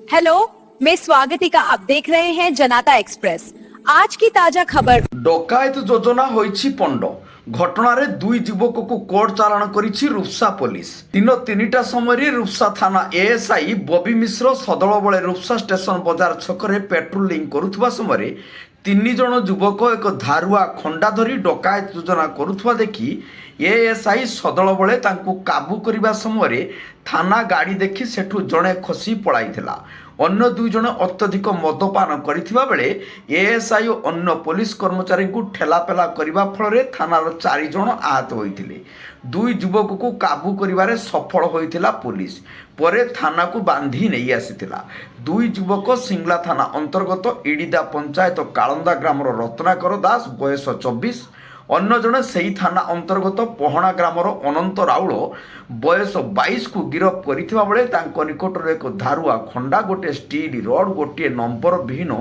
Hello, मैं स्वागतिका। आप देख रहे हैं जनता एक्सप्रेस। आज की ताजा खबर। डकायत योजना होइछि पंड घटनार दुई युवक को कोर्ट चालाण करिछि रूपसा पुलिस। दिन 3टा समय रूपसा थाना एएसआई बबी मिश्र सदल बले रूपसा स्टेशन बजार छकरे पेट्रोलिंग करुवा समय 3 जण युवक एक धारुआ खंडा धरी डकायत योजना करुवा देखि एएसआई सदल बले तांकु काबू करने समय थाना गाड़ी देखि सेठू जड़े खसी पलाइथिला। अन्य 2 जण अत्यधिक मदपान करिथिबा बेले एएसआई और अन्य पुलिस कर्मचारी को ठेलापेला करने फल थानार 4 जण आहत होइथिले। 2 युवक को काबू करिबारे सफल होइथिला पुलिस। परे थाना को बांधी नहीं आसीथिला। 2 युवक सिंगला थाना अंतर्गत इडिदा पंचायत कालंदा ग्रामर रत्नाकर दास बयस 24, अन्य जड़े से ही थाना अंतर्गत पहणा ग्रामर अनंत राउल बयस 22 को गिरफ करथिबा बेले तांको निकटर एक धारुआ खंडा, गोटे स्टील रड, गोटे नंबर विहीन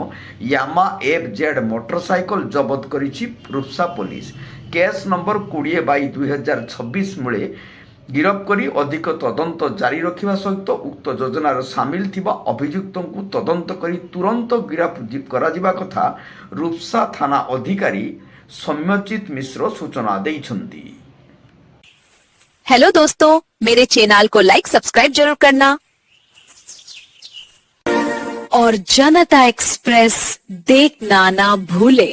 यामा FZ मोटरसाइकल जबत करिछि रूपसा पुलिस। केस नंबर 20/2026 मूले गिरफ करी अधिक तदंत जारी रखिबा सहित उक्त योजनार सामिल थिबा अभियुक्तों को तदंत करी तुरंत गिरफ करा जिबा कथा रूपसा थाना अधिकारी सौम्यचित मिश्र सूचना देइछन्ति। हेलो दोस्तों, मेरे चैनल को लाइक सब्सक्राइब जरूर करना और जनता एक्सप्रेस देखना ना भूले।